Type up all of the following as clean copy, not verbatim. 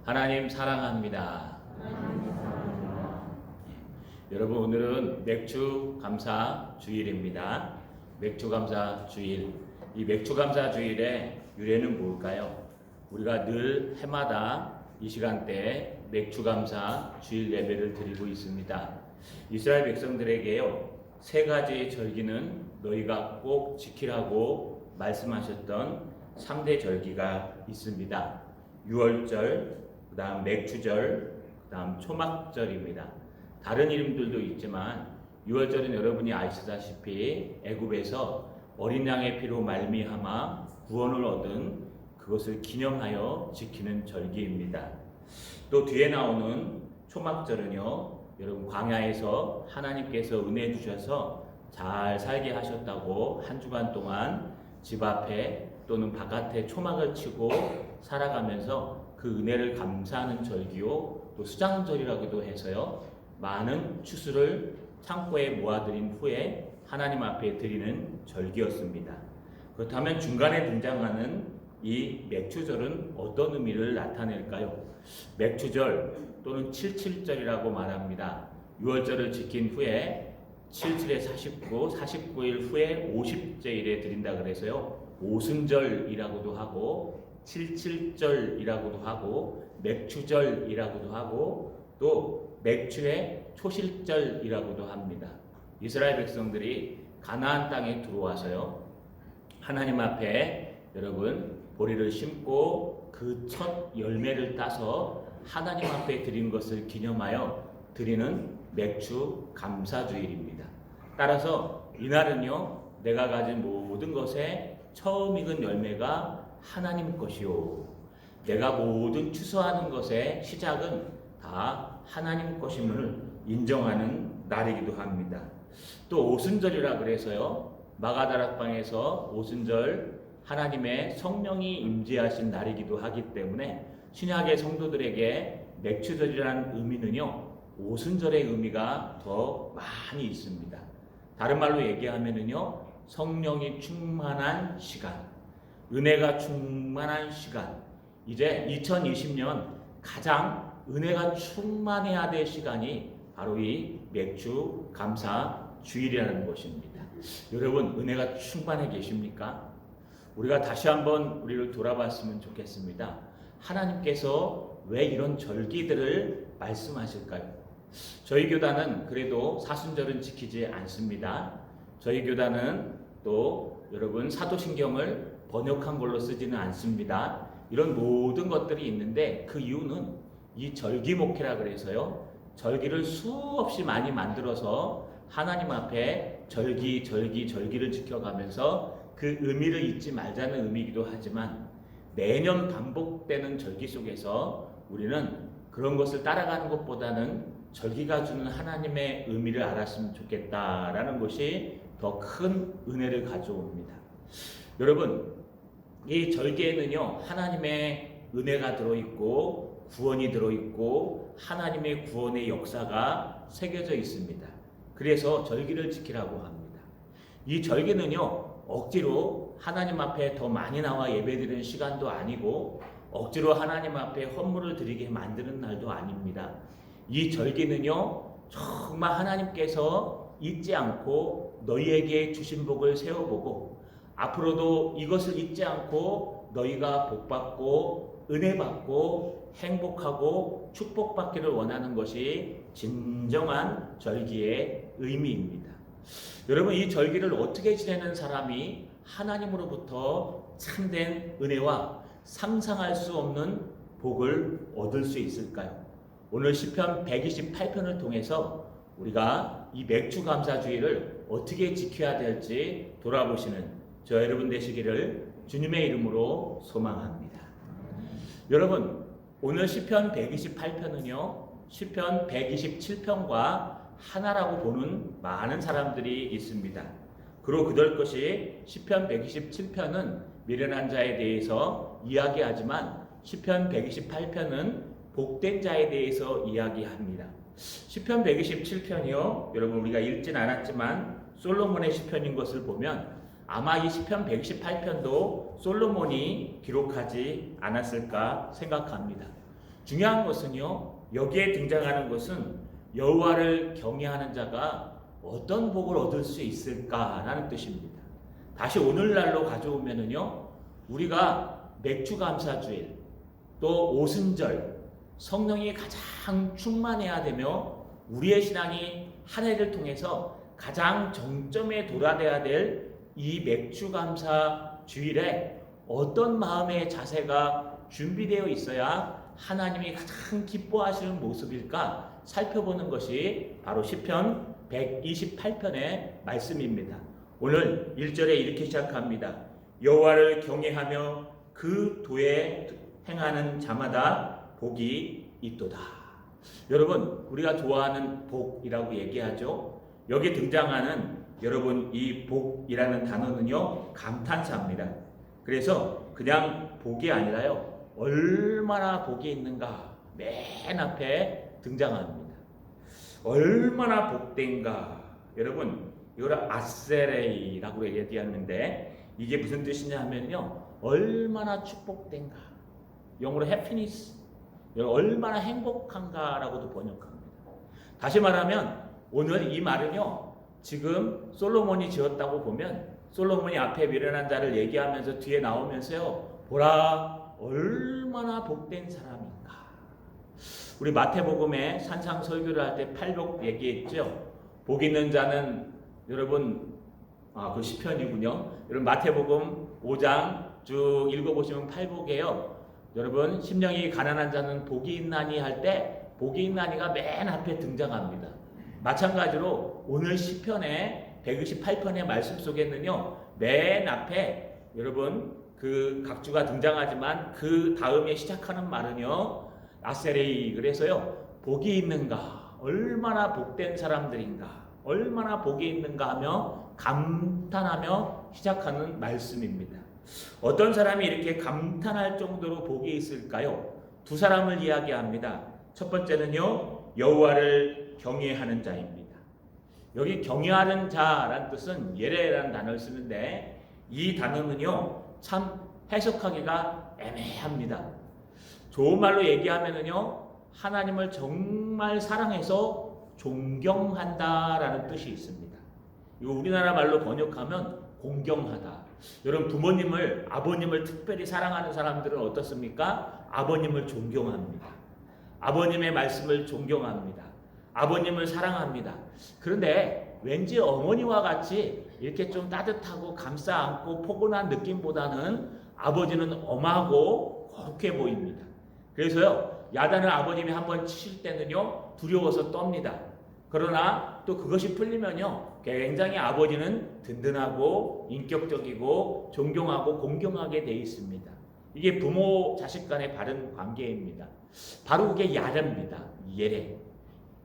하나님 사랑합니다. 여러분, 오늘은 맥주 감사 주일입니다. 맥주 감사 주일. 이 맥주 감사 주일의 유래는 뭘까요? 우리가 늘 해마다 이 시간대에 맥주 감사 주일 예배를 드리고 있습니다. 이스라엘 백성들에게요, 세 가지의 절기는 너희가 꼭 지키라고 말씀하셨던 3대 절기가 있습니다. 유월절, 그 다음 맥주절, 그 다음 초막절입니다. 다른 이름들도 있지만 유월절은 여러분이 아시다시피 애굽에서 어린 양의 피로 말미암아 구원을 얻은 그것을 기념하여 지키는 절기입니다. 또 뒤에 나오는 초막절은요, 여러분 광야에서 하나님께서 은혜 주셔서 잘 살게 하셨다고 한 주간 동안 집 앞에 또는 바깥에 초막을 치고 살아가면서 그 은혜를 감사하는 절기요, 또 수장절이라고도 해서요, 많은 추수를 창고에 모아들인 후에 하나님 앞에 드리는 절기였습니다. 그렇다면 중간에 등장하는 이 맥주절은 어떤 의미를 나타낼까요? 맥주절 또는 77절이라고 말합니다. 6월절을 지킨 후에 77에 49, 49일 후에 50제일에 드린다 그래서요, 오순절이라고도 하고 77절이라고도 하고 맥주절이라고도 하고 또 맥주의 초실절이라고도 합니다. 이스라엘 백성들이 가나안 땅에 들어와서요, 하나님 앞에 여러분 보리를 심고 그 첫 열매를 따서 하나님 앞에 드린 것을 기념하여 드리는 맥주 감사주일입니다. 따라서 이날은요, 내가 가진 모든 것에 처음 익은 열매가 하나님 것이요, 내가 모든 추수하는 것의 시작은 다 하나님 것임을 인정하는 날이기도 합니다. 또 오순절이라 그래서요, 마가다락방에서 오순절 하나님의 성령이 임재하신 날이기도 하기 때문에 신약의 성도들에게 맥주절이라는 의미는요, 오순절의 의미가 더 많이 있습니다. 다른 말로 얘기하면은요, 성령이 충만한 시간, 은혜가 충만한 시간, 이제 2020년 가장 은혜가 충만해야 될 시간이 바로 이 맥주 감사 주일이라는 것입니다. 여러분, 은혜가 충만해 계십니까? 우리가 다시 한번 우리를 돌아봤으면 좋겠습니다. 하나님께서 왜 이런 절기들을 말씀하실까요? 저희 교단은 그래도 사순절은 지키지 않습니다. 저희 교단은 또 여러분 사도신경을 번역한 걸로 쓰지는 않습니다. 이런 모든 것들이 있는데 그 이유는 이 절기 목회라 그래서요, 절기를 수없이 많이 만들어서 하나님 앞에 절기를 지켜가면서 그 의미를 잊지 말자는 의미이기도 하지만 매년 반복되는 절기 속에서 우리는 그런 것을 따라가는 것보다는 절기가 주는 하나님의 의미를 알았으면 좋겠다라는 것이 더 큰 은혜를 가져옵니다. 여러분, 이 절기에는요, 하나님의 은혜가 들어있고 구원이 들어있고 하나님의 구원의 역사가 새겨져 있습니다. 그래서 절기를 지키라고 합니다. 이 절기는요, 억지로 하나님 앞에 더 많이 나와 예배드리는 시간도 아니고 억지로 하나님 앞에 헌물을 드리게 만드는 날도 아닙니다. 이 절기는요, 정말 하나님께서 잊지 않고 너희에게 주신 복을 세워보고 앞으로도 이것을 잊지 않고 너희가 복받고 은혜받고 행복하고 축복받기를 원하는 것이 진정한 절기의 의미입니다. 여러분, 이 절기를 어떻게 지내는 사람이 하나님으로부터 참된 은혜와 상상할 수 없는 복을 얻을 수 있을까요? 오늘 시편 128편을 통해서 우리가 이 맥주 감사주의를 어떻게 지켜야 될지 돌아보시는 저 여러분 되시기를 주님의 이름으로 소망합니다. 여러분, 오늘 시편 128편은요, 시편 127편과 하나라고 보는 많은 사람들이 있습니다. 그로 그럴 것이 시편 127편은 미련한 자에 대해서 이야기하지만 시편 128편은 복된 자에 대해서 이야기합니다. 시편 127편이요, 여러분 우리가 읽진 않았지만 솔로몬의 시편인 것을 보면 아마 이 시편 128편도 솔로몬이 기록하지 않았을까 생각합니다. 중요한 것은요, 여기에 등장하는 것은 여호와를 경외하는 자가 어떤 복을 얻을 수 있을까라는 뜻입니다. 다시 오늘날로 가져오면은요, 우리가 맥주감사주일, 또 오순절, 성령이 가장 충만해야 되며 우리의 신앙이 한 해를 통해서 가장 정점에 도달해야 될 이 맥주감사 주일에 어떤 마음의 자세가 준비되어 있어야 하나님이 가장 기뻐하시는 모습일까 살펴보는 것이 바로 시편 128편의 말씀입니다. 오늘 1절에 이렇게 시작합니다. 여호와를 경외하며 그 도에 행하는 자마다 복이 있도다. 여러분, 우리가 좋아하는 복이라고 얘기하죠. 여기 등장하는 여러분 이 복이라는 단어는요, 감탄사입니다. 그래서 그냥 복이 아니라요, 얼마나 복이 있는가 맨 앞에 등장합니다. 얼마나 복된가. 여러분, 이걸 아세레이라고 얘기하는데 이게 무슨 뜻이냐 하면요, 얼마나 축복된가. 영어로 happiness, 얼마나 행복한가라고도 번역합니다. 다시 말하면 오늘 이 말은요, 지금 솔로몬이 지었다고 보면 솔로몬이 앞에 미련한 자를 얘기하면서 뒤에 나오면서요, 보라 얼마나 복된 사람인가. 우리 마태복음에 산상 설교를 할 때 팔복 얘기했죠. 복 있는 자는 여러분, 그 시편이군요. 여러분 마태복음 5장 쭉 읽어보시면 팔복이에요. 여러분, 심령이 가난한 자는 복이 있나니 할 때 복이 있나니가 맨 앞에 등장합니다. 마찬가지로 오늘 시편의 128편의 말씀 속에는요, 맨 앞에 여러분 그 각주가 등장하지만 그 다음에 시작하는 말은요, 아세레이. 그래서요, 복이 있는가, 얼마나 복된 사람들인가, 얼마나 복이 있는가 하며 감탄하며 시작하는 말씀입니다. 어떤 사람이 이렇게 감탄할 정도로 복이 있을까요? 두 사람을 이야기합니다. 첫 번째는요, 여호와를 경외하는 자입니다. 여기 경외하는 자란 뜻은 예레라는 단어를 쓰는데 이 단어는요, 참 해석하기가 애매합니다. 좋은 말로 얘기하면은요, 하나님을 정말 사랑해서 존경한다라는 뜻이 있습니다. 이거 우리나라 말로 번역하면 공경하다. 여러분, 부모님을, 아버님을 특별히 사랑하는 사람들은 어떻습니까? 아버님을 존경합니다. 아버님의 말씀을 존경합니다. 아버님을 사랑합니다. 그런데 왠지 어머니와 같이 이렇게 좀 따뜻하고 감싸 안고 포근한 느낌보다는 아버지는 엄하고 거룩해 보입니다. 그래서요, 야단을 아버님이 한번 치실 때는요, 두려워서 떱니다. 그러나 또 그것이 풀리면요, 굉장히 아버지는 든든하고 인격적이고 존경하고 공경하게 돼 있습니다. 이게 부모 자식 간의 바른 관계입니다. 바로 그게 야레입니다. 예레.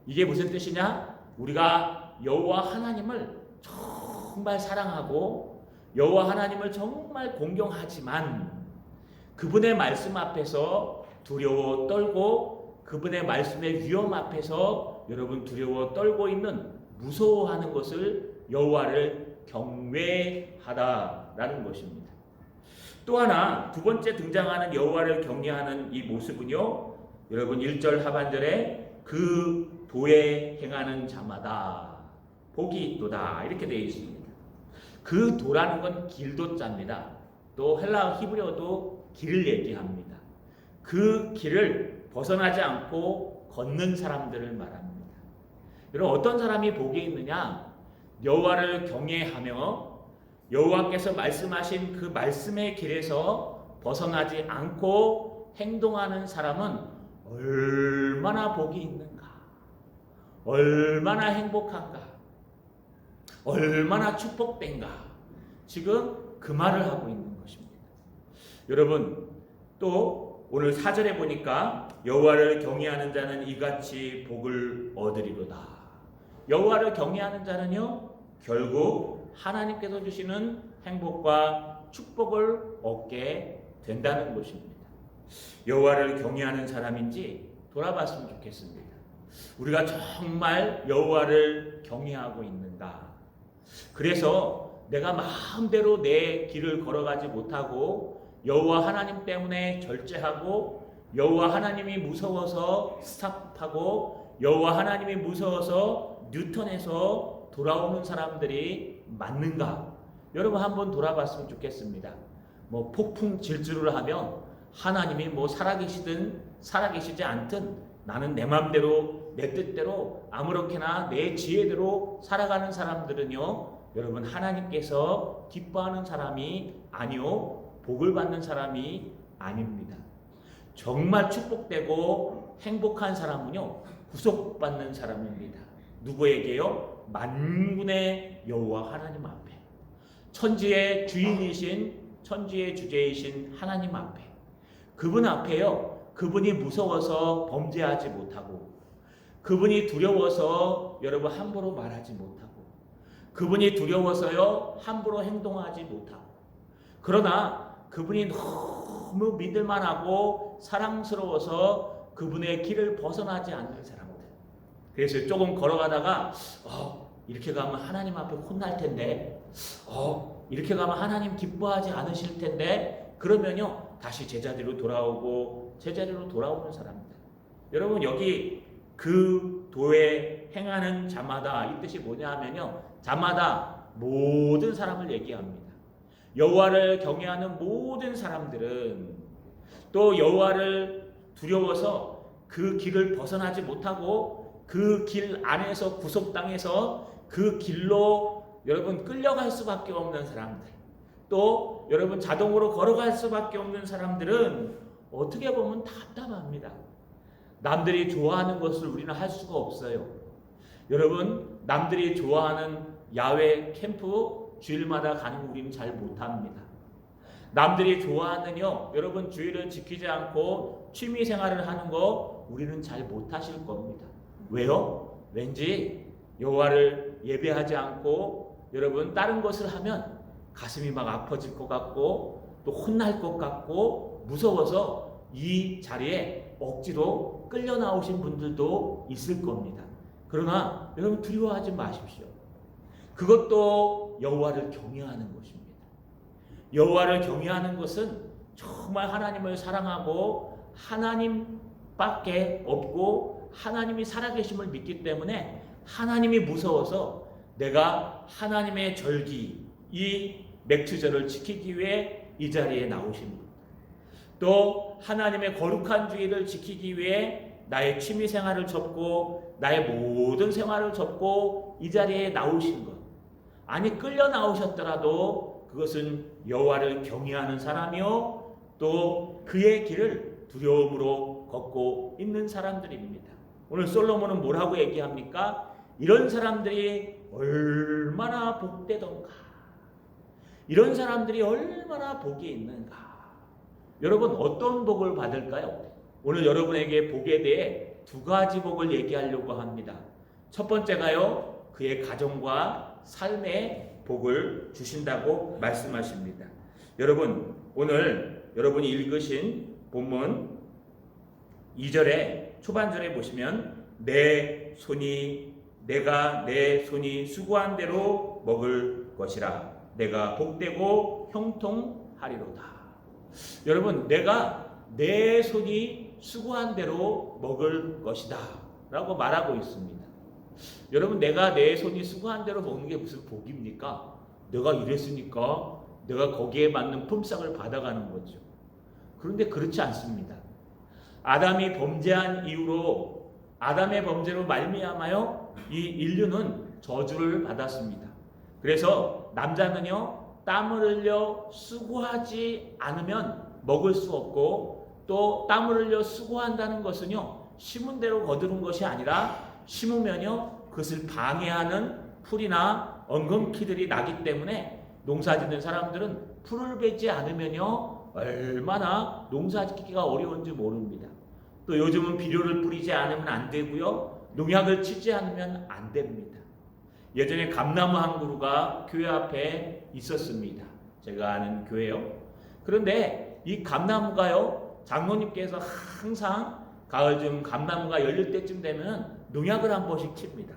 이게 무슨 뜻이냐? 우리가 여호와 하나님을 정말 사랑하고 여호와 하나님을 정말 공경하지만 그분의 말씀 앞에서 두려워 떨고 그분의 말씀의 위험 앞에서 여러분 두려워 떨고 있는, 무서워하는 것을 여호와를 경외하다라는 것입니다. 또 하나, 두 번째 등장하는 여호와를 경외하는 이 모습은요, 여러분 1절 하반절에 그 도에 행하는 자마다 복이 있도다 이렇게 되어 있습니다. 그 도라는 건 길도자입니다. 또 헬라어 히브리어도 길을 얘기합니다. 그 길을 벗어나지 않고 걷는 사람들을 말합니다. 여러분, 어떤 사람이 복이 있느냐? 여호와를 경외하며 여호와께서 말씀하신 그 말씀의 길에서 벗어나지 않고 행동하는 사람은 얼마나 복이 있는가, 얼마나 행복한가, 얼마나 축복된가, 지금 그 말을 하고 있는 것입니다. 여러분, 또 오늘 4절에 보니까 여호와를 경외하는 자는 이같이 복을 얻으리로다. 여호와를 경외하는 자는요, 결국 하나님께서 주시는 행복과 축복을 얻게 된다는 것입니다. 여호와를 경외하는 사람인지 돌아봤으면 좋겠습니다. 우리가 정말 여호와를 경외하고 있는가? 그래서 내가 마음대로 내 길을 걸어가지 못하고 여호와 하나님 때문에 절제하고 여호와 하나님이 무서워서 스탑하고 여호와 하나님이 무서워서 뉴턴에서 돌아오는 사람들이 맞는가? 여러분 한번 돌아봤으면 좋겠습니다. 뭐 폭풍 질주를 하며 하나님이 뭐 살아계시든 살아계시지 않든 나는 내 맘대로 내 뜻대로 아무렇게나 내 지혜대로 살아가는 사람들은요, 여러분 하나님께서 기뻐하는 사람이 아니요 복을 받는 사람이 아닙니다. 정말 축복되고 행복한 사람은요 구속받는 사람입니다. 누구에게요? 만군의 여호와 하나님 앞에, 천지의 주인이신 천지의 주제이신 하나님 앞에, 그분 앞에요, 그분이 무서워서 범죄하지 못하고, 그분이 두려워서 여러분 함부로 말하지 못하고, 그분이 두려워서요 함부로 행동하지 못하고, 그러나 그분이 너무 믿을만하고 사랑스러워서 그분의 길을 벗어나지 않는 사람들. 그래서 조금 걸어가다가 이렇게 가면 하나님 앞에 혼날 텐데, 이렇게 가면 하나님 기뻐하지 않으실 텐데, 그러면요 다시 제자리로 돌아오고 제자리로 돌아오는 사람들. 여러분 여기 그 도에 행하는 자마다 이 뜻이 뭐냐 하면요, 자마다 모든 사람을 얘기합니다. 여호와를 경외하는 모든 사람들은, 또 여호와를 두려워서 그 길을 벗어나지 못하고 그 길 안에서 구속당해서 그 길로 여러분 끌려갈 수밖에 없는 사람들, 또 여러분 자동으로 걸어갈 수밖에 없는 사람들은 어떻게 보면 답답합니다. 남들이 좋아하는 것을 우리는 할 수가 없어요. 여러분 남들이 좋아하는 야외 캠프 주일마다 가는 거 우리는 잘 못합니다. 남들이 좋아하는요 여러분 주일을 지키지 않고 취미 생활을 하는 거 우리는 잘 못하실 겁니다. 왜요? 왠지 여호와를 예배하지 않고 여러분 다른 것을 하면 가슴이 막 아파질 것 같고 또 혼날 것 같고 무서워서 이 자리에 억지로 끌려 나오신 분들도 있을 겁니다. 그러나 여러분 두려워하지 마십시오. 그것도 여호와를 경외하는 것입니다. 여호와를 경외하는 것은 정말 하나님을 사랑하고 하나님밖에 없고 하나님이 살아계심을 믿기 때문에 하나님이 무서워서 내가 하나님의 절기, 이 맥추절을 지키기 위해 이 자리에 나오신 분, 또 하나님의 거룩한 주의를 지키기 위해 나의 취미 생활을 접고 나의 모든 생활을 접고 이 자리에 나오신 것, 아니 끌려 나오셨더라도 그것은 여호와를 경외하는 사람이요 또 그의 길을 두려움으로 걷고 있는 사람들입니다. 오늘 솔로몬은 뭐라고 얘기합니까? 이런 사람들이 얼마나 복되던가, 이런 사람들이 얼마나 복이 있는가. 여러분 어떤 복을 받을까요? 오늘 여러분에게 복에 대해 두 가지 복을 얘기하려고 합니다. 첫 번째가요, 그의 가정과 삶에 복을 주신다고 말씀하십니다. 여러분 오늘 여러분이 읽으신 본문 2절에 초반절에 보시면 내가 내 손이 수고한 대로 먹을 것이라, 내가 복되고 형통하리로다. 여러분 내가 내 손이 수고한 대로 먹을 것이다 라고 말하고 있습니다. 여러분 내가 내 손이 수고한 대로 먹는 게 무슨 복입니까? 내가 일했으니까 내가 거기에 맞는 품삯을 받아가는 거죠. 그런데 그렇지 않습니다. 아담이 범죄한 이후로, 아담의 범죄로 말미암아요 이 인류는 저주를 받았습니다. 그래서 남자는요 땀을 흘려 수고하지 않으면 먹을 수 없고, 또 땀을 흘려 수고한다는 것은요 심은 대로 거두는 것이 아니라 심으면요 그것을 방해하는 풀이나 엉겅퀴들이 나기 때문에 농사짓는 사람들은 풀을 베지 않으면요 얼마나 농사짓기가 어려운지 모릅니다. 또 요즘은 비료를 뿌리지 않으면 안 되고요, 농약을 치지 않으면 안 됩니다. 예전에 감나무 한 그루가 교회 앞에 있었습니다. 제가 아는 교회요. 그런데 이 감나무가요 장로님께서 항상 가을쯤 감나무가 열릴 때쯤 되면 농약을 한 번씩 칩니다.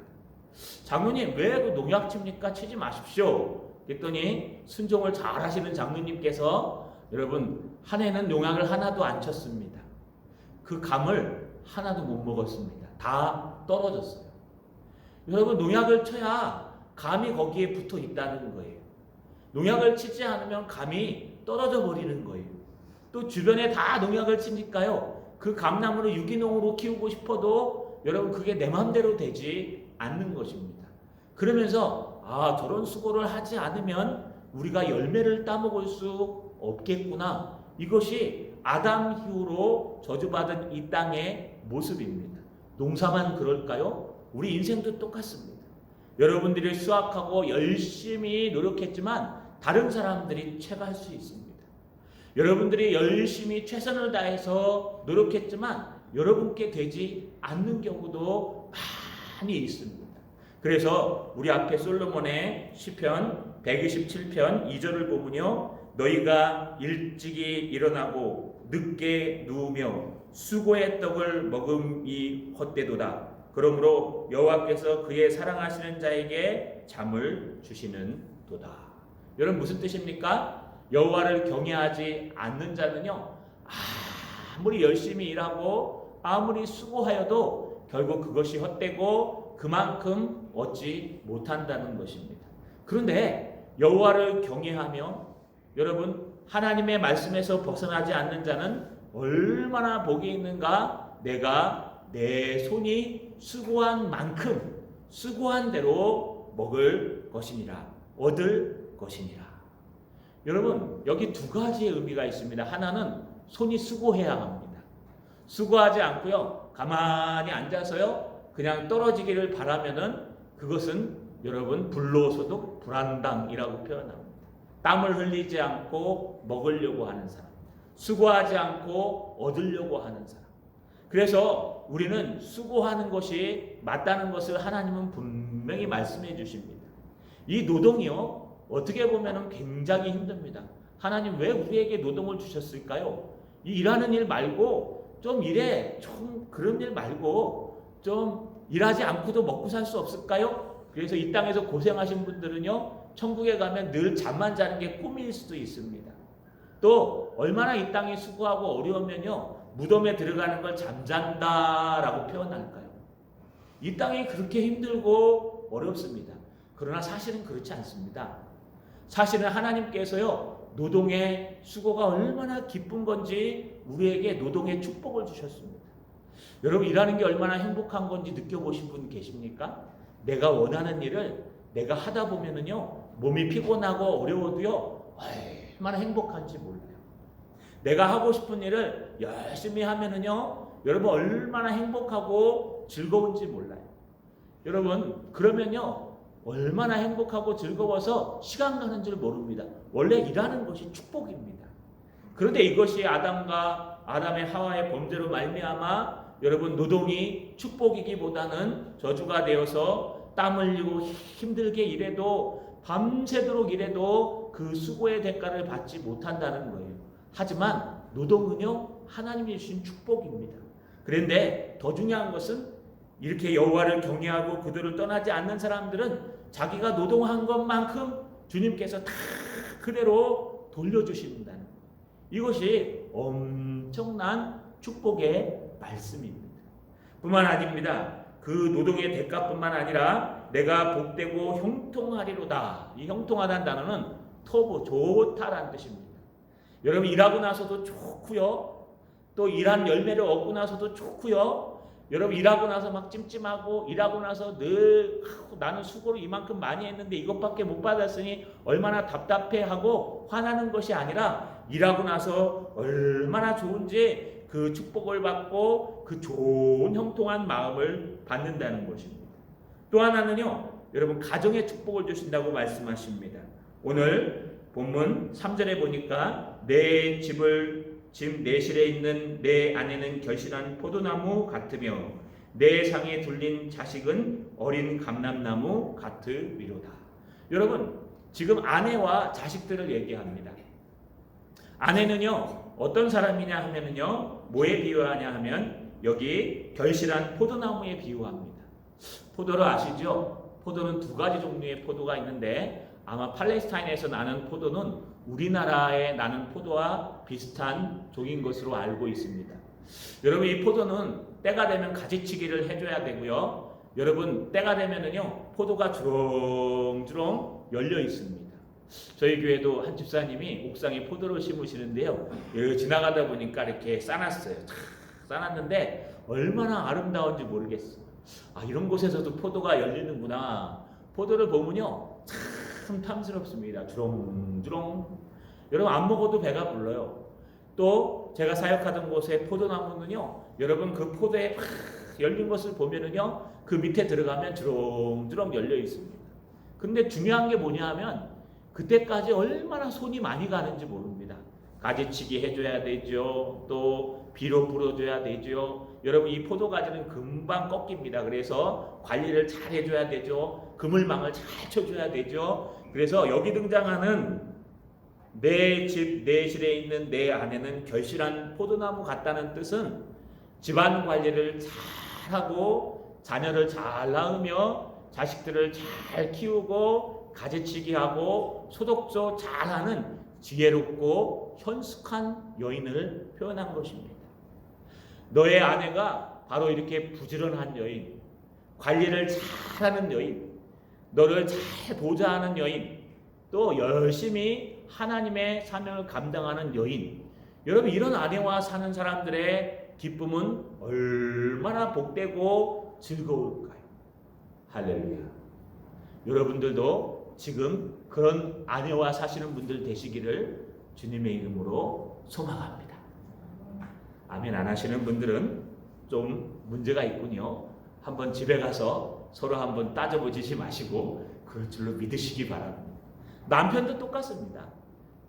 장로님 왜 그 농약 칩니까? 치지 마십시오. 그랬더니 순종을 잘 하시는 장로님께서 여러분 한 해는 농약을 하나도 안 쳤습니다. 그 감을 하나도 못 먹었습니다. 다 떨어졌어요. 여러분, 농약을 쳐야 감이 거기에 붙어 있다는 거예요. 농약을 치지 않으면 감이 떨어져 버리는 거예요. 또 주변에 다 농약을 치니까요, 그 감나무를 유기농으로 키우고 싶어도 여러분 그게 내 마음대로 되지 않는 것입니다. 그러면서 저런 수고를 하지 않으면 우리가 열매를 따먹을 수 없겠구나. 이것이 아담 이후로 저주받은 이 땅의 모습입니다. 농사만 그럴까요? 우리 인생도 똑같습니다. 여러분들이 수확하고 열심히 노력했지만 다른 사람들이 채갈 수 있습니다. 여러분들이 열심히 최선을 다해서 노력했지만 여러분께 되지 않는 경우도 많이 있습니다. 그래서 우리 앞에 솔로몬의 시편 127편 2절을 보면요, 너희가 일찍이 일어나고 늦게 누우며 수고의 떡을 먹음이 헛되도다. 그러므로 여호와께서 그의 사랑하시는 자에게 잠을 주시는 도다. 여러분, 무슨 뜻입니까? 여호와를 경외하지 않는 자는요, 아무리 열심히 일하고 아무리 수고하여도 결국 그것이 헛되고 그만큼 얻지 못한다는 것입니다. 그런데 여호와를 경외하며 여러분 하나님의 말씀에서 벗어나지 않는 자는 얼마나 복이 있는가. 내가 내 손이 수고한 만큼 수고한 대로 먹을 것이니라, 얻을 것이니라. 여러분, 여기 두 가지의 의미가 있습니다. 하나는 손이 수고해야 합니다. 수고하지 않고요, 가만히 앉아서요 그냥 떨어지기를 바라면은 그것은 여러분 불로소득 불안당이라고 표현합니다. 땀을 흘리지 않고 먹으려고 하는 사람, 수고하지 않고 얻으려고 하는 사람. 그래서 우리는 수고하는 것이 맞다는 것을 하나님은 분명히 말씀해 주십니다. 이 노동이요, 어떻게 보면 굉장히 힘듭니다. 하나님 왜 우리에게 노동을 주셨을까요? 이 일하는 일 말고 좀 그런 일 말고 좀 일하지 않고도 먹고 살 수 없을까요? 그래서 이 땅에서 고생하신 분들은요, 천국에 가면 늘 잠만 자는 게 꿈일 수도 있습니다. 또 얼마나 이 땅이 수고하고 어려우면요, 무덤에 들어가는 걸 잠잔다라고 표현할까요? 이 땅이 그렇게 힘들고 어렵습니다. 그러나 사실은 그렇지 않습니다. 사실은 하나님께서요, 노동의 수고가 얼마나 기쁜 건지 우리에게 노동의 축복을 주셨습니다. 여러분, 일하는 게 얼마나 행복한 건지 느껴보신 분 계십니까? 내가 원하는 일을 내가 하다 보면은요, 몸이 피곤하고 어려워도요, 얼마나 행복한지 몰라요. 내가 하고 싶은 일을 열심히 하면은요, 여러분 얼마나 행복하고 즐거운지 몰라요. 여러분, 그러면요, 얼마나 행복하고 즐거워서 시간 가는 줄 모릅니다. 원래 일하는 것이 축복입니다. 그런데 이것이 아담의 하와의 범죄로 말미암아 여러분 노동이 축복이기보다는 저주가 되어서 땀 흘리고 힘들게 일해도 밤새도록 일해도 그 수고의 대가를 받지 못한다는 거예요. 하지만 노동은요, 하나님이 주신 축복입니다. 그런데 더 중요한 것은 이렇게 여호와를 경외하고 그들을 떠나지 않는 사람들은 자기가 노동한 것만큼 주님께서 다 그대로 돌려주신다는 거예요. 이것이 엄청난 축복의 말씀입니다. 뿐만 아닙니다. 그 노동의 대가뿐만 아니라 내가 복되고 형통하리로다. 이 형통하다는 단어는 터보, 좋다라는 뜻입니다. 여러분, 일하고 나서도 좋고요, 또 일한 열매를 얻고 나서도 좋고요, 여러분 일하고 나서 막 찜찜하고 일하고 나서 늘 나는 수고를 이만큼 많이 했는데 이것밖에 못 받았으니 얼마나 답답해하고 화나는 것이 아니라 일하고 나서 얼마나 좋은지 그 축복을 받고 그 좋은 형통한 마음을 받는다는 것입니다. 또 하나는요, 여러분 가정의 축복을 주신다고 말씀하십니다. 오늘 본문 3절에 보니까 내 집 내실에 있는 내 아내는 결실한 포도나무 같으며 내 상에 둘린 자식은 어린 감람나무 같으리로다. 여러분, 지금 아내와 자식들을 얘기합니다. 아내는요, 어떤 사람이냐 하면은요, 뭐에 비유하냐 하면 여기 결실한 포도나무에 비유합니다. 포도를 아시죠? 포도는 두 가지 종류의 포도가 있는데 아마 팔레스타인에서 나는 포도는 우리나라에 나는 포도와 비슷한 종인 것으로 알고 있습니다. 여러분 이 포도는 때가 되면 가지치기를 해줘야 되고요. 여러분 때가 되면은요 포도가 주렁주렁 열려 있습니다. 저희 교회도 한 집사님이 옥상에 포도를 심으시는데요. 여기 지나가다 보니까 이렇게 싸놨어요. 싸놨는데 얼마나 아름다운지 모르겠어요. 아 이런 곳에서도 포도가 열리는구나. 포도를 보면요 참 탐스럽습니다. 주렁주렁. 여러분 안 먹어도 배가 불러요. 또 제가 사역하던 곳에 포도나무는요 여러분 그 포도에 막 열린 것을 보면은요 그 밑에 들어가면 주렁주렁 열려 있습니다. 근데 중요한 게 뭐냐 하면 그때까지 얼마나 손이 많이 가는지 모릅니다. 가지치기 해줘야 되죠. 또 비료 불어줘야 되죠. 여러분 이 포도가지는 금방 꺾입니다. 그래서 관리를 잘 해줘야 되죠. 그물망을 잘 쳐줘야 되죠. 그래서 여기 등장하는 내 집 내실에 있는 내 아내는 결실한 포도나무 같다는 뜻은 집안 관리를 잘하고 자녀를 잘 낳으며 자식들을 잘 키우고 가지치기 하고 소독조 잘하는 지혜롭고 현숙한 여인을 표현한 것입니다. 너의 아내가 바로 이렇게 부지런한 여인, 관리를 잘하는 여인, 너를 잘 보좌하는 여인, 또 열심히 하나님의 사명을 감당하는 여인. 여러분 이런 아내와 사는 사람들의 기쁨은 얼마나 복되고 즐거울까요? 할렐루야. 여러분들도 지금 그런 아내와 사시는 분들 되시기를 주님의 이름으로 소망합니다. 아멘 안 하시는 분들은 좀 문제가 있군요. 한번 집에 가서 서로 한번 따져보지 마시고 그럴 줄로 믿으시기 바랍니다. 남편도 똑같습니다.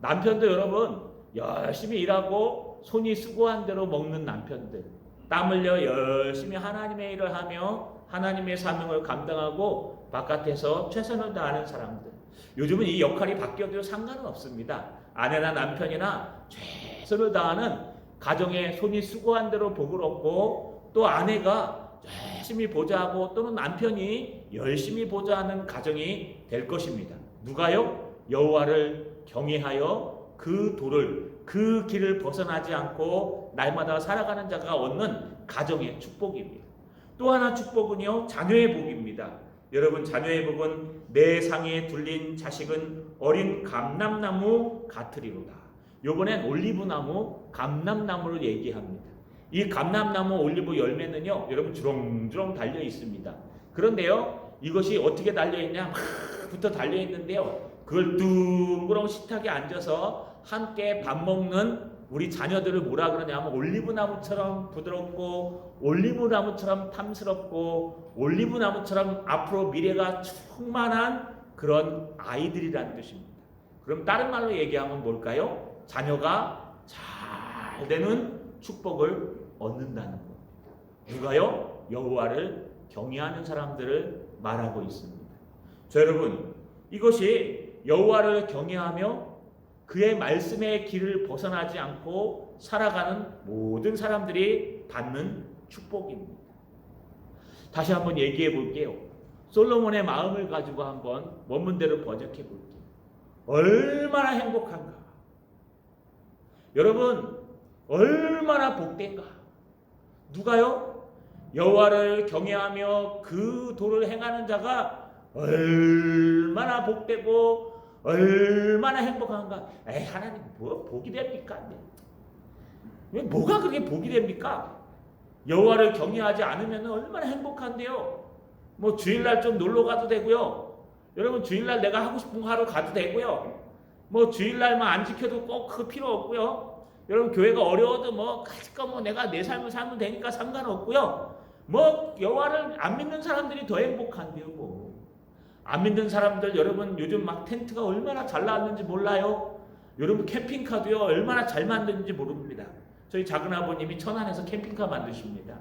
남편도 여러분 열심히 일하고 손이 수고한 대로 먹는 남편들, 땀 흘려 열심히 하나님의 일을 하며 하나님의 사명을 감당하고 바깥에서 최선을 다하는 사람들. 요즘은 이 역할이 바뀌어도 상관은 없습니다. 아내나 남편이나 최선을 다하는 가정에 손이 수고한 대로 복을 얻고 또 아내가 열심히 보좌하고 또는 남편이 열심히 보좌하는 가정이 될 것입니다. 누가요? 여호와를 경외하여 그 도를 그 길을 벗어나지 않고 날마다 살아가는 자가 얻는 가정의 축복입니다. 또 하나 축복은요 자녀의 복입니다. 여러분 자녀의 복은 내 상에 둘린 자식은 어린 감람나무 같으리로다. 요번엔 올리브나무 감람나무를 얘기합니다. 이 감람나무 올리브 열매는요 여러분 주렁주렁 달려 있습니다. 그런데요 이것이 어떻게 달려 있냐 막 붙어 달려 있는데요 그걸 둥그렁 식탁에 앉아서 함께 밥 먹는 우리 자녀들을 뭐라 그러냐면 올리브나무처럼 부드럽고 올리브나무처럼 탐스럽고 올리브나무처럼 앞으로 미래가 충만한 그런 아이들이라는 뜻입니다. 그럼 다른 말로 얘기하면 뭘까요? 자녀가 잘 되는 축복을 얻는다는 겁니다. 누가요? 여호와를 경외하는 사람들을 말하고 있습니다. 자, 여러분 이것이 여호와를 경외하며 그의 말씀의 길을 벗어나지 않고 살아가는 모든 사람들이 받는 축복입니다. 다시 한번 얘기해 볼게요. 솔로몬의 마음을 가지고 한번 원문대로 번역해 볼게요. 얼마나 행복한가. 여러분 얼마나 복된가. 누가요? 여호와를 경외하며 그 도를 행하는 자가 얼마나 복되고 얼마나 행복한가. 에이 하나님 뭐 복이 됩니까? 왜 뭐가 그렇게 복이 됩니까? 여호와를 경외하지 않으면 얼마나 행복한데요. 뭐 주일날 좀 놀러 가도 되고요. 여러분 주일날 내가 하고 싶은 거 하러 가도 되고요. 뭐 주일날만 안 지켜도 꼭 그 필요 없고요. 여러분 교회가 어려워도 뭐 가지고 뭐 내가 내 삶을 살면 되니까 상관없고요. 뭐 여호와를 안 믿는 사람들이 더 행복한데요. 뭐 안 믿는 사람들 여러분 요즘 막 텐트가 얼마나 잘 나왔는지 몰라요. 여러분 캠핑카도요 얼마나 잘 만드는지 모릅니다. 저희 작은 아버님이 천안에서 캠핑카 만드십니다.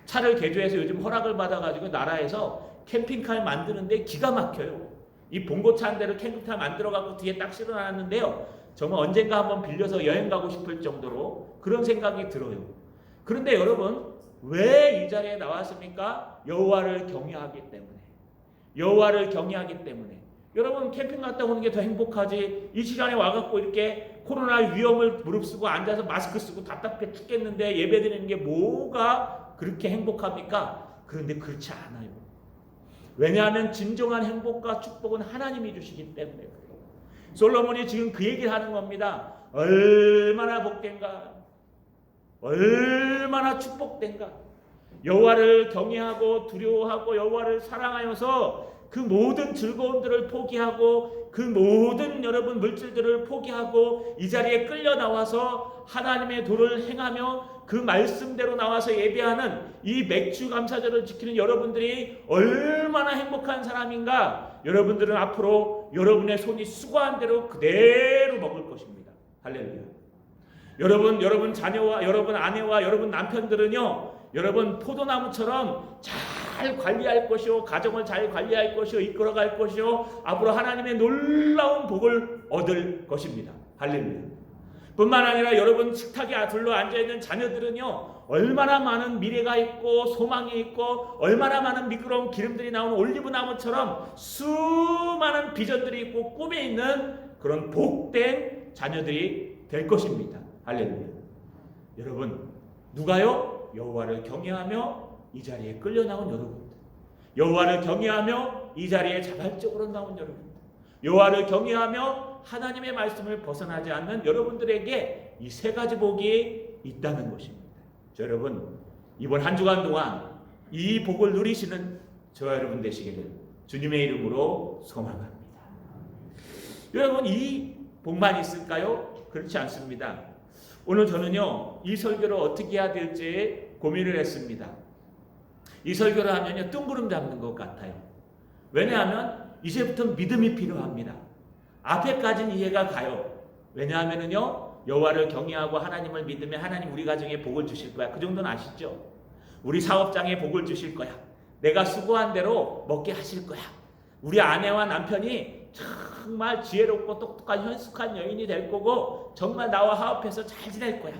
차를 개조해서 요즘 허락을 받아가지고 나라에서 캠핑카를 만드는데 기가 막혀요. 이 봉고차 한 대로 캠핑카 만들어갖고 뒤에 딱 실어놨는데요. 정말 언젠가 한번 빌려서 여행 가고 싶을 정도로 그런 생각이 들어요. 그런데 여러분 왜 이 자리에 나왔습니까? 여호와를 경외하기 때문에. 여호와를 경외하기 때문에. 여러분 캠핑 갔다 오는 게 더 행복하지. 이 시간에 와갖고 이렇게 코로나 위험을 무릅쓰고 앉아서 마스크 쓰고 답답해 죽겠는데 예배드리는 게 뭐가 그렇게 행복합니까? 그런데 그렇지 않아요. 왜냐하면 진정한 행복과 축복은 하나님이 주시기 때문에 그래요. 솔로몬이 지금 그 얘기를 하는 겁니다. 얼마나 복된가, 얼마나 축복된가. 여호와를 경외하고 두려워하고 여호와를 사랑하여서 그 모든 즐거움들을 포기하고 그 모든 여러분 물질들을 포기하고 이 자리에 끌려 나와서 하나님의 도를 행하며 그 말씀대로 나와서 예배하는 이 맥주 감사절을 지키는 여러분들이 얼마나 행복한 사람인가. 여러분들은 앞으로 여러분의 손이 수고한 대로 그대로 먹을 것입니다. 할렐루야. 여러분 자녀와 여러분 아내와 여러분 남편들은요, 여러분 포도나무처럼 잘 관리할 것이요, 가정을 잘 관리할 것이요, 이끌어갈 것이요, 앞으로 하나님의 놀라운 복을 얻을 것입니다. 할렐루야. 뿐만 아니라 여러분 식탁에 둘러 앉아있는 자녀들은요, 얼마나 많은 미래가 있고 소망이 있고 얼마나 많은 미끄러운 기름들이 나오는 올리브나무처럼 수많은 비전들이 있고 꿈에 있는 그런 복된 자녀들이 될 것입니다. 할렐루야. 여러분, 누가요? 여호와를 경외하며 이 자리에 끌려 나온 여러분들, 여호와를 경외하며 이 자리에 자발적으로 나온 여러분들, 여호와를 경외하며 하나님의 말씀을 벗어나지 않는 여러분들에게 이 세 가지 복이 있다는 것입니다. 여러분, 이번 한 주간 동안 이 복을 누리시는 저와 여러분 되시기를 주님의 이름으로 소망합니다. 여러분, 이 복만 있을까요? 그렇지 않습니다. 오늘 저는요, 이 설교를 어떻게 해야 될지 고민을 했습니다. 이 설교를 하면요, 뜬구름 잡는 것 같아요. 왜냐하면 이제부터 믿음이 필요합니다. 앞에까지는 이해가 가요. 왜냐하면요, 여호와를 경외하고 하나님을 믿으면 하나님 우리 가정에 복을 주실 거야. 그 정도는 아시죠? 우리 사업장에 복을 주실 거야. 내가 수고한 대로 먹게 하실 거야. 우리 아내와 남편이 정말 지혜롭고 똑똑한 현숙한 여인이 될 거고 정말 나와 화합해서 잘 지낼 거야.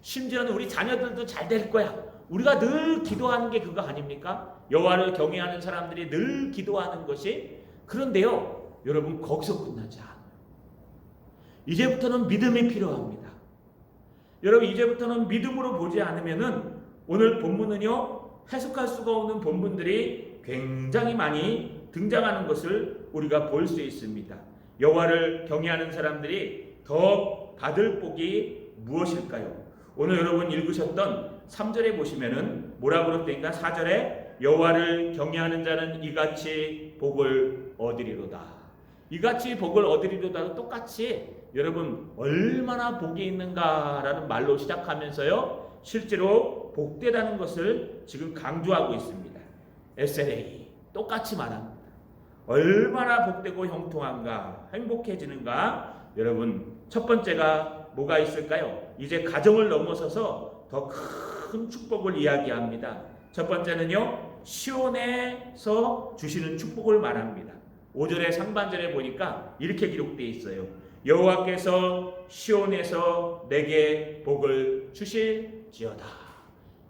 심지어는 우리 자녀들도 잘 될 거야. 우리가 늘 기도하는 게 그거 아닙니까? 여호와를 경외하는 사람들이 늘 기도하는 것이. 그런데요, 여러분, 거기서 끝나지 않아요. 이제부터는 믿음이 필요합니다. 여러분, 이제부터는 믿음으로 보지 않으면은 오늘 본문은요, 해석할 수가 없는 본문들이 굉장히 많이 등장하는 것을 우리가 볼 수 있습니다. 여호와를 경외하는 사람들이 더 받을 복이 무엇일까요? 오늘 여러분 읽으셨던 3절에 보시면은 뭐라고 그랬다니까? 4절에 여호와를 경외하는 자는 이같이 복을 얻으리로다. 이같이 복을 얻으리로다도 똑같이 여러분 얼마나 복이 있는가라는 말로 시작하면서요, 실제로 복되다는 것을 지금 강조하고 있습니다. SLA 똑같이 말합니다. 얼마나 복되고 형통한가, 행복해지는가. 여러분, 첫 번째가 뭐가 있을까요? 이제 가정을 넘어서서 더 큰 축복을 이야기합니다. 첫 번째는요, 시온에서 주시는 축복을 말합니다. 5절의 상반절에 보니까 이렇게 기록되어 있어요. 여호와께서 시온에서 내게 복을 주실지어다.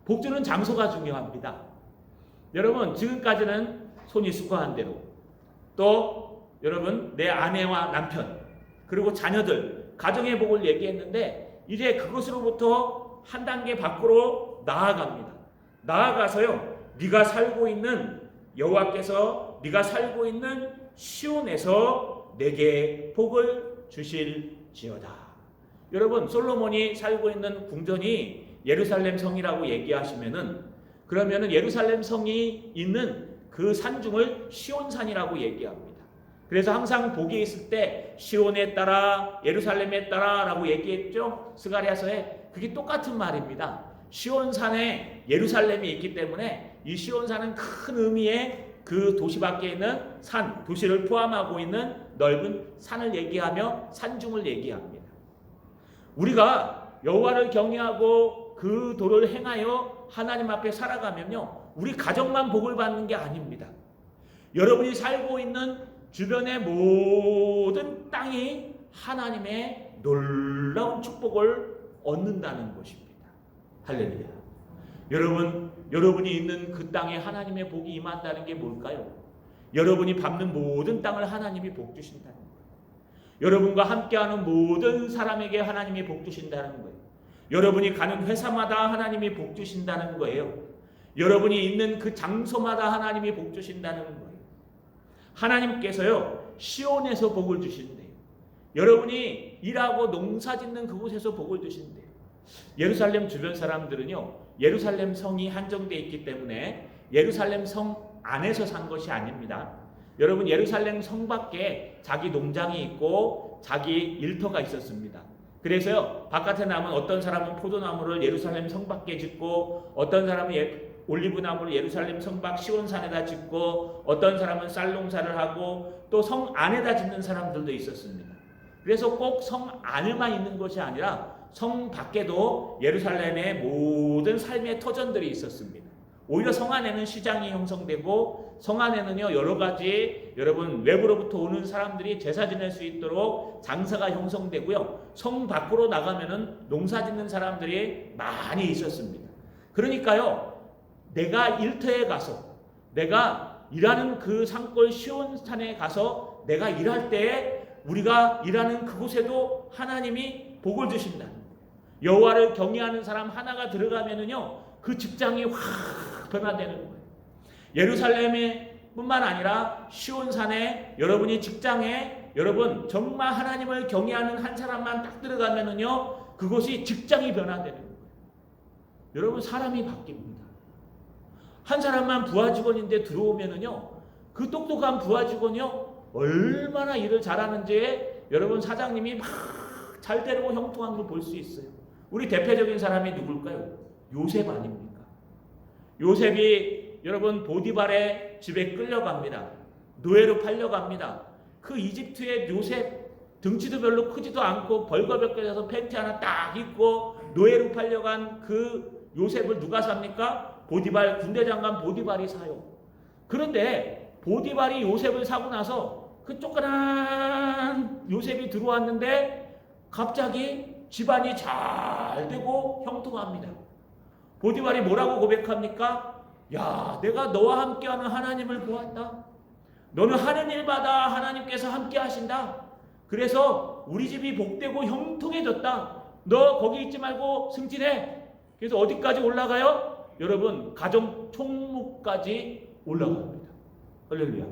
복 주는 장소가 중요합니다. 여러분, 지금까지는 손이 수고한 대로, 또 여러분 내 아내와 남편 그리고 자녀들 가정의 복을 얘기했는데 이제 그것으로부터 한 단계 밖으로 나아갑니다. 나아가서요, 네가 살고 있는 여호와께서 네가 살고 있는 시온에서 내게 복을 주실지어다. 여러분, 솔로몬이 살고 있는 궁전이 예루살렘 성이라고 얘기하시면은, 그러면은 예루살렘 성이 있는 그 산중을 시온산이라고 얘기합니다. 그래서 항상 복이 있을 때 시온에 따라 예루살렘에 따라라고 얘기했죠. 스가랴서에. 그게 똑같은 말입니다. 시온산에 예루살렘이 있기 때문에 이 시온산은 큰 의미의 그 도시 밖에 있는 산, 도시를 포함하고 있는 넓은 산을 얘기하며 산중을 얘기합니다. 우리가 여호와를 경외하고 그 도를 행하여 하나님 앞에 살아가면요, 우리 가정만 복을 받는 게 아닙니다. 여러분이 살고 있는 주변의 모든 땅이 하나님의 놀라운 축복을 얻는다는 것입니다. 할렐루야. 여러분이 있는 그 땅에 하나님의 복이 임한다는 게 뭘까요? 여러분이 밟는 모든 땅을 하나님이 복 주신다는 거예요. 여러분과 함께하는 모든 사람에게 하나님이 복 주신다는 거예요. 여러분이 가는 회사마다 하나님이 복 주신다는 거예요. 여러분이 있는 그 장소마다 하나님이 복 주신다는 거예요. 하나님께서요, 시온에서 복을 주신대요. 여러분이 일하고 농사 짓는 그곳에서 복을 주신대요. 예루살렘 주변 사람들은요, 예루살렘 성이 한정되어 있기 때문에 예루살렘 성 안에서 산 것이 아닙니다. 여러분, 예루살렘 성 밖에 자기 농장이 있고 자기 일터가 있었습니다. 그래서요, 바깥에 남은 어떤 사람은 포도나무를 예루살렘 성 밖에 짓고, 어떤 사람은 올리브나무를 예루살렘 성 밖 시온산에다 짓고, 어떤 사람은 쌀 농사를 하고, 또 성 안에다 짓는 사람들도 있었습니다. 그래서 꼭 성 안에만 있는 것이 아니라 성 밖에도 예루살렘의 모든 삶의 터전들이 있었습니다. 오히려 성 안에는 시장이 형성되고, 성 안에는요, 여러 가지 여러분 외부로부터 오는 사람들이 제사 지낼 수 있도록 장사가 형성되고요, 성 밖으로 나가면은 농사 짓는 사람들이 많이 있었습니다. 그러니까요, 내가 일터에 가서, 내가 일하는 그 산골 시온산에 가서 내가 일할 때에 우리가 일하는 그곳에도 하나님이 복을 주신다는 거예요. 여호와를 경외하는 사람 하나가 들어가면은요, 그 직장이 확 변화되는 거예요. 예루살렘에 뿐만 아니라 시온산에, 여러분이 직장에, 여러분 정말 하나님을 경외하는 한 사람만 딱 들어가면은요, 그곳이 직장이 변화되는 거예요. 여러분, 사람이 바뀝니다. 한 사람만 부하 직원인데 들어오면은요, 그 똑똑한 부하 직원이요, 얼마나 일을 잘하는지 여러분 사장님이 막 잘 데리고 형통한 걸 볼 수 있어요. 우리 대표적인 사람이 누굴까요? 요셉 아닙니까? 요셉이 여러분 보디발의 집에 끌려갑니다. 노예로 팔려갑니다. 그 이집트의 요셉, 등치도 별로 크지도 않고 벌거벗겨져서 팬티 하나 딱 입고 노예로 팔려간 그 요셉을 누가 삽니까? 보디발, 군대 장관 보디발이 사요. 그런데 보디발이 요셉을 사고 나서 그 조그만 요셉이 들어왔는데 갑자기 집안이 잘 되고 형통합니다. 보디발이 뭐라고 고백합니까? 야, 내가 너와 함께하는 하나님을 보았다. 너는 하는 일마다 하나님께서 함께 하신다. 그래서 우리 집이 복되고 형통해졌다. 너 거기 있지 말고 승진해. 그래서 어디까지 올라가요? 여러분, 가정 총무까지 올라갑니다. 할렐루야.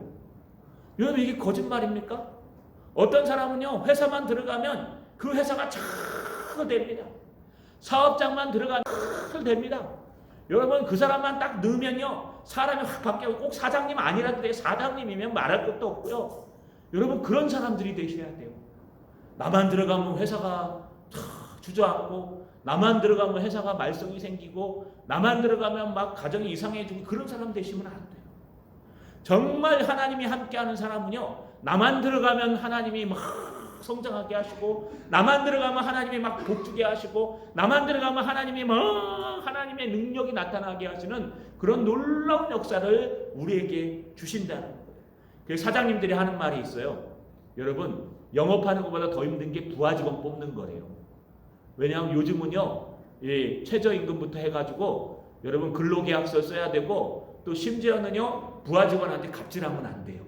여러분, 이게 거짓말입니까? 어떤 사람은요, 회사만 들어가면 그 회사가 잘 됩니다. 사업장만 들어가면 잘 됩니다. 여러분, 그 사람만 딱 넣으면요, 사람이 확 바뀌고, 꼭 사장님 아니라도 돼. 사장님이면 말할 것도 없고요. 여러분, 그런 사람들이 되셔야 돼요. 나만 들어가면 회사가 주저앉고, 나만 들어가면 회사가 말썽이 생기고, 나만 들어가면 막 가정이 이상해지고, 그런 사람 되시면 안 돼요. 정말 하나님이 함께하는 사람은요, 나만 들어가면 하나님이 막 성장하게 하시고, 나만 들어가면 하나님이 막 복주게 하시고, 나만 들어가면 하나님이 막 하나님의 능력이 나타나게 하시는 그런 놀라운 역사를 우리에게 주신다는 거예요. 그래서 사장님들이 하는 말이 있어요. 여러분, 영업하는 것보다 더 힘든 게 부하 직원 뽑는 거래요. 왜냐하면 요즘은요, 최저임금부터 해가지고 여러분 근로계약서 써야 되고, 또 심지어는요, 부하 직원한테 갑질하면 안 돼요.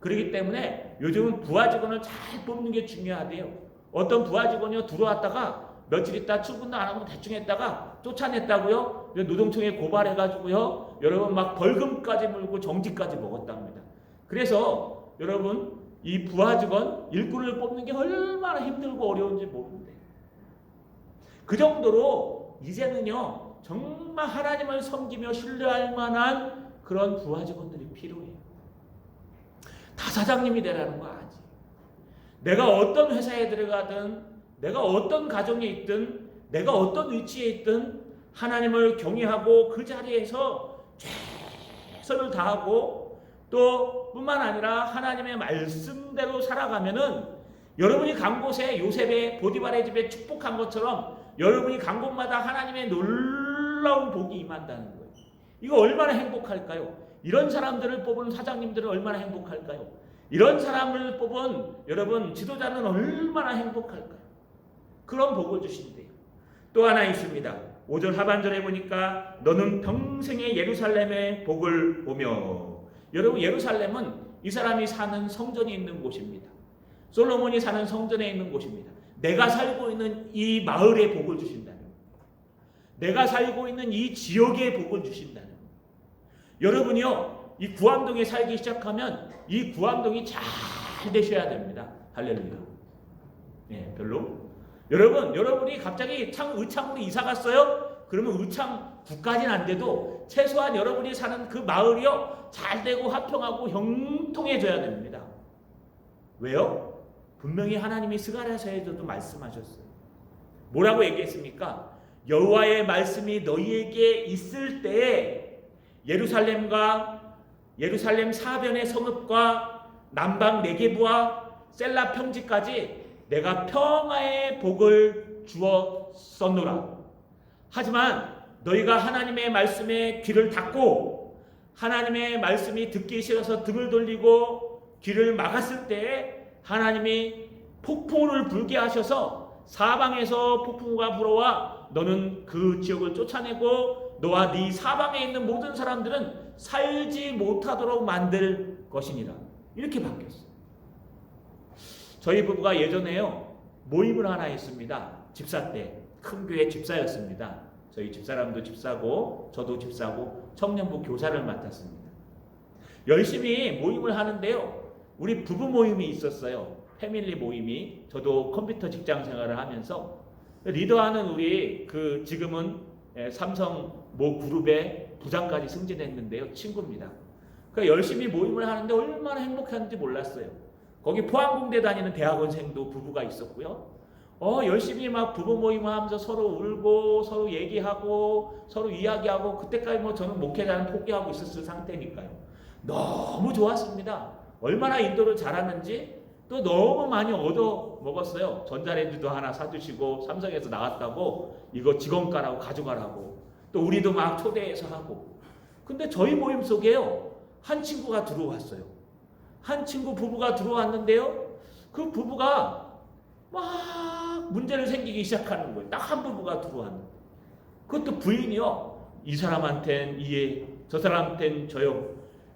그렇기 때문에 요즘은 부하 직원을 잘 뽑는 게 중요하대요. 어떤 부하 직원이요, 들어왔다가 며칠 있다 출근도 안 하고 대충 했다가 쫓아냈다고요, 노동청에 고발해가지고요, 여러분 막 벌금까지 물고 정지까지 먹었답니다. 그래서 여러분, 이 부하 직원 일꾼을 뽑는 게 얼마나 힘들고 어려운지 모르는데, 그 정도로 이제는요, 정말 하나님을 섬기며 신뢰할 만한 그런 부하 직원들이 필요해요. 다 사장님이 되라는 거 아니지. 내가 어떤 회사에 들어가든, 내가 어떤 가정에 있든, 내가 어떤 위치에 있든 하나님을 경외하고 그 자리에서 최선을 다하고, 또 뿐만 아니라 하나님의 말씀대로 살아가면은 여러분이 간 곳에 요셉의 보디발의 집에 축복한 것처럼 여러분이 간 곳마다 하나님의 놀라운 복이 임한다는 거예요. 이거 얼마나 행복할까요? 이런 사람들을 뽑은 사장님들은 얼마나 행복할까요? 이런 사람을 뽑은 여러분 지도자는 얼마나 행복할까요? 그런 복을 주신대요. 또 하나 있습니다. 5절 하반절에 보니까 너는 평생의 예루살렘의 복을 보며, 여러분 예루살렘은 이 사람이 사는 성전이 있는 곳입니다. 솔로몬이 사는 성전에 있는 곳입니다. 내가 살고 있는 이 마을에 복을 주신다는 거예요. 내가 살고 있는 이 지역에 복을 주신다는 거예요. 여러분이요, 이 구암동에 살기 시작하면 이 구암동이 잘 되셔야 됩니다. 할렐루야. 예, 별로. 여러분이 갑자기 의창으로 이사 갔어요? 그러면 의창 구까지는 안 돼도 최소한 여러분이 사는 그 마을이요, 잘 되고 화평하고 형통해져야 됩니다. 왜요? 분명히 하나님이 스가랴서에서도 말씀하셨어요. 뭐라고 얘기했습니까? 여호와의 말씀이 너희에게 있을 때에 예루살렘 사변의 성읍과 남방 네게부와 셀라 평지까지 내가 평화의 복을 주었었노라. 하지만 너희가 하나님의 말씀에 귀를 닫고 하나님의 말씀이 듣기 싫어서 등을 돌리고 귀를 막았을 때에 하나님이 폭풍우를 불게 하셔서 사방에서 폭풍우가 불어와 너는 그 지역을 쫓아내고 너와 네 사방에 있는 모든 사람들은 살지 못하도록 만들 것이니라. 이렇게 바뀌었어요. 저희 부부가 예전에요, 모임을 하나 했습니다. 집사 때. 큰 교회 집사였습니다. 저희 집사람도 집사고 저도 집사고 청년부 교사를 맡았습니다. 열심히 모임을 하는데요, 우리 부부 모임이 있었어요. 패밀리 모임이. 저도 컴퓨터 직장 생활을 하면서 리더하는 우리 지금은 삼성 모 그룹의 부장까지 승진했는데요, 친구입니다. 그러니까 열심히 모임을 하는데 얼마나 행복했는지 몰랐어요. 거기 포항공대 다니는 대학원생도 부부가 있었고요. 열심히 막 부부 모임을 하면서 서로 울고 서로 얘기하고 서로 이야기하고, 그때까지 저는 목회자는 포기하고 있었을 상태니까요. 너무 좋았습니다. 얼마나 인도를 잘하는지 또 너무 많이 얻어 먹었어요. 전자레인지도 하나 사주시고 삼성에서 나왔다고 이거 직원가라고 가져가라고 또 우리도 막 초대해서 하고. 근데 저희 모임 속에요, 한 친구가 들어왔어요. 한 친구 부부가 들어왔는데요, 그 부부가 막 문제를 생기기 시작하는 거예요. 딱 한 부부가 들어왔는데 그것도 부인이요, 이 사람한텐 이해, 저 사람한텐 저요.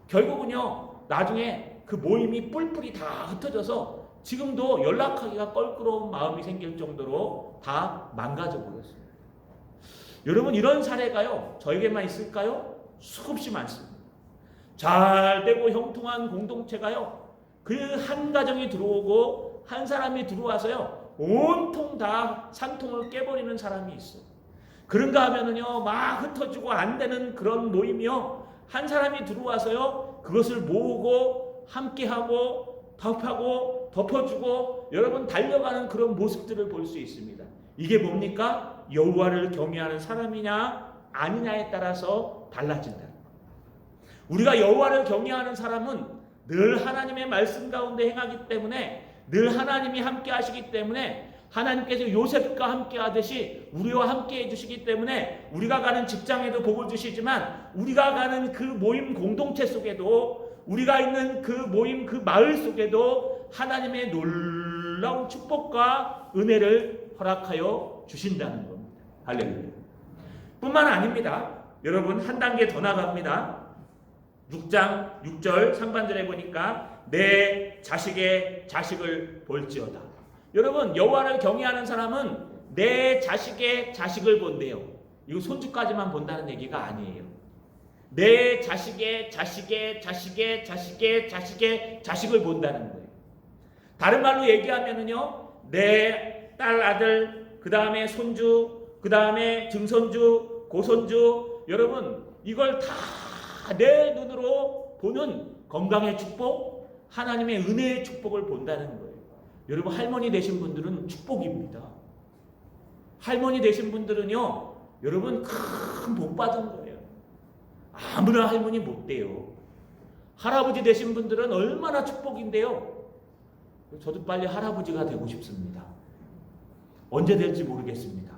결국은요, 나중에 그 모임이 뿔뿔이 다 흩어져서 지금도 연락하기가 껄끄러운 마음이 생길 정도로 다 망가져 버렸어요. 여러분, 이런 사례가요, 저에게만 있을까요? 수없이 많습니다. 잘 되고 형통한 공동체가요, 그 한 가정이 들어오고 한 사람이 들어와서요, 온통 다 산통을 깨버리는 사람이 있어요. 그런가 하면은요, 막 흩어지고 안 되는 그런 모임이요, 한 사람이 들어와서요, 그것을 모으고 함께하고 덮어주고 여러분 달려가는 그런 모습들을 볼 수 있습니다. 이게 뭡니까? 여호와를 경외하는 사람이냐 아니냐에 따라서 달라진다. 우리가 여호와를 경외하는 사람은 늘 하나님의 말씀 가운데 행하기 때문에, 늘 하나님이 함께 하시기 때문에, 하나님께서 요셉과 함께 하듯이 우리와 함께 해주시기 때문에 우리가 가는 직장에도 복을 주시지만, 우리가 가는 그 모임 공동체 속에도, 우리가 있는 그 모임 그 마을 속에도 하나님의 놀라운 축복과 은혜를 허락하여 주신다는 겁니다. 할렐루야. 뿐만 아닙니다. 여러분, 한 단계 더 나갑니다. 6장 6절 상반절에 보니까 내 자식의 자식을 볼지어다. 여러분, 여호와를 경외하는 사람은 내 자식의 자식을 본대요. 이거 손주까지만 본다는 얘기가 아니에요. 내 자식의 자식의 자식의 자식의 자식의 자식을 본다는 거예요. 다른 말로 얘기하면은요, 내 딸 아들, 그 다음에 손주, 그 다음에 증손주, 고손주, 여러분 이걸 다 내 눈으로 보는 건강의 축복, 하나님의 은혜의 축복을 본다는 거예요. 여러분, 할머니 되신 분들은 축복입니다. 할머니 되신 분들은요, 여러분 큰 복 받은 거예요. 아무나 할머니 못 돼요. 할아버지 되신 분들은 얼마나 축복인데요. 저도 빨리 할아버지가 되고 싶습니다. 언제 될지 모르겠습니다.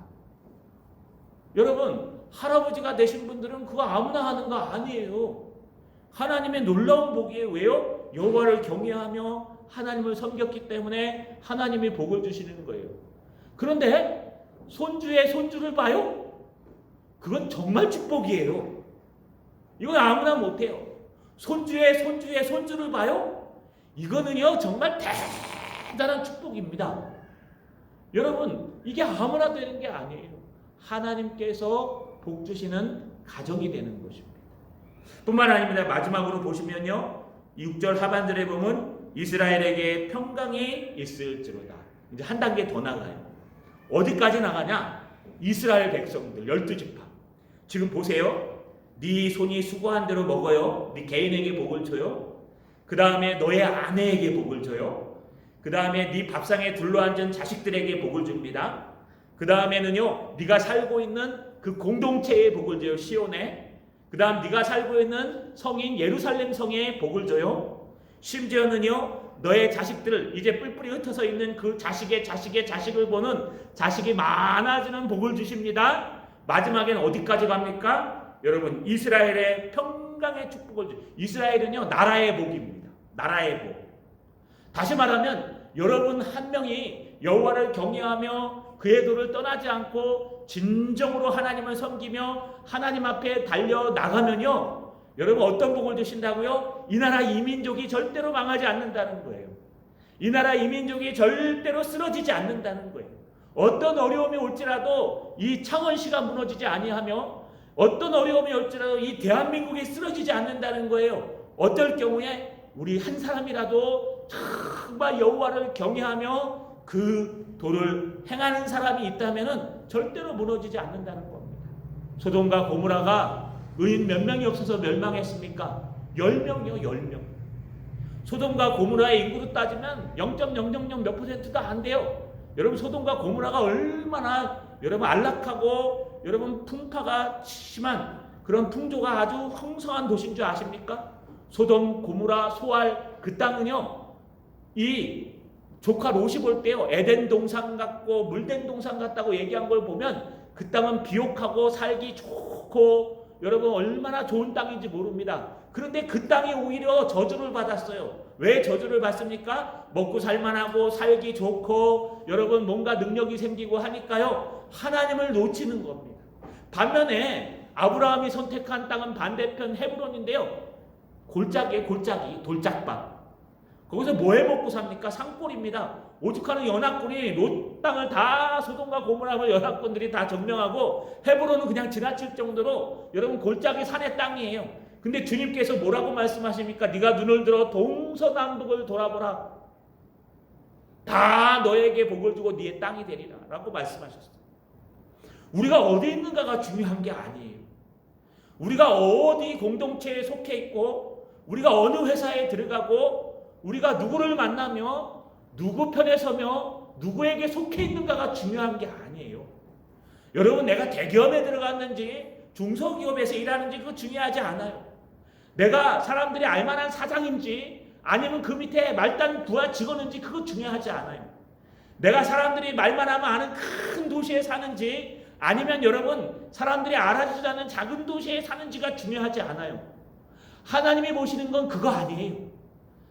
여러분, 할아버지가 되신 분들은 그거 아무나 하는 거 아니에요. 하나님의 놀라운 복이에요. 왜요? 여호와를 경외하며 하나님을 섬겼기 때문에 하나님이 복을 주시는 거예요. 그런데 손주의 손주를 봐요? 그건 정말 축복이에요. 이건 아무나 못해요. 손주의 손주의 손주를 봐요? 이거는요 정말 대단한 축복입니다. 여러분 이게 아무나 되는 게 아니에요. 하나님께서 복 주시는 가정이 되는 것입니다. 뿐만 아닙니다. 마지막으로 보시면요 6절 하반절에 보면 이스라엘에게 평강이 있을지로다. 이제 한 단계 더 나가요. 어디까지 나가냐? 이스라엘 백성들 12지파. 지금 보세요. 네 손이 수고한 대로 먹어요. 네 개인에게 복을 줘요. 그 다음에 너의 아내에게 복을 줘요. 그 다음에 네 밥상에 둘러앉은 자식들에게 복을 줍니다. 그 다음에는요 네가 살고 있는 그 공동체에 복을 줘요. 시온에. 그 다음 네가 살고 있는 성인 예루살렘 성에 복을 줘요. 심지어는요 너의 자식들을 이제 뿔뿔이 흩어져 있는 그 자식의 자식을 보는 자식이 많아지는 복을 주십니다. 마지막엔 어디까지 갑니까? 여러분 이스라엘의 평강의 축복을 주. 이스라엘은요 나라의 복입니다. 나라의 복. 다시 말하면 여러분 한 명이 여호와를 경외하며 그의 도를 떠나지 않고 진정으로 하나님을 섬기며 하나님 앞에 달려나가면요 여러분 어떤 복을 주신다고요? 이 나라 이민족이 절대로 망하지 않는다는 거예요. 이 나라 이민족이 절대로 쓰러지지 않는다는 거예요. 어떤 어려움이 올지라도 이 창원시가 무너지지 아니하며 어떤 어려움이 올지라도 이 대한민국이 쓰러지지 않는다는 거예요. 어떨 경우에 우리 한 사람이라도 정말 여호와를 경외하며 그 도를 행하는 사람이 있다면 절대로 무너지지 않는다는 겁니다. 소돔과 고모라가 의인 몇 명이 없어서 멸망했습니까? 10명이요. 10명. 소돔과 고모라의 인구로 따지면 0.000 몇 %도 안 돼요. 여러분 소돔과 고모라가 얼마나 여러분 안락하고 여러분 풍파가 심한 그런 풍조가 아주 흥성한 도시인 줄 아십니까? 소돔, 고모라, 소알 그 땅은요 이 조카 롯이 볼 때요 에덴 동산 같고 물된 동산 같다고 얘기한 걸 보면 그 땅은 비옥하고 살기 좋고 여러분 얼마나 좋은 땅인지 모릅니다. 그런데 그 땅이 오히려 저주를 받았어요. 왜 저주를 받습니까? 먹고 살만하고 살기 좋고 여러분 뭔가 능력이 생기고 하니까요 하나님을 놓치는 겁니다. 반면에 아브라함이 선택한 땅은 반대편 헤브론인데요 골짜기에 골짜기 돌짝밭. 거기서 뭐해 먹고 삽니까? 산골입니다. 오죽하는 연합군이 롯 땅을 다 소돔과 고모라를 연합군들이 다 점령하고 헤브론은 그냥 지나칠 정도로 여러분 골짜기 산의 땅이에요. 근데 주님께서 뭐라고 말씀하십니까? 네가 눈을 들어 동서남북을 돌아보라. 다 너에게 복을 주고 네의 땅이 되리라 라고 말씀하셨어요. 우리가 어디 있는가가 중요한 게 아니에요. 우리가 어디 공동체에 속해 있고 우리가 어느 회사에 들어가고 우리가 누구를 만나며 누구 편에 서며 누구에게 속해 있는가가 중요한 게 아니에요. 여러분 내가 대기업에 들어갔는지 중소기업에서 일하는지 그거 중요하지 않아요. 내가 사람들이 알만한 사장인지 아니면 그 밑에 말단 부하 직원인지 그거 중요하지 않아요. 내가 사람들이 말만 하면 아는 큰 도시에 사는지 아니면 여러분 사람들이 알아주지 않는 작은 도시에 사는지가 중요하지 않아요. 하나님이 보시는 건 그거 아니에요.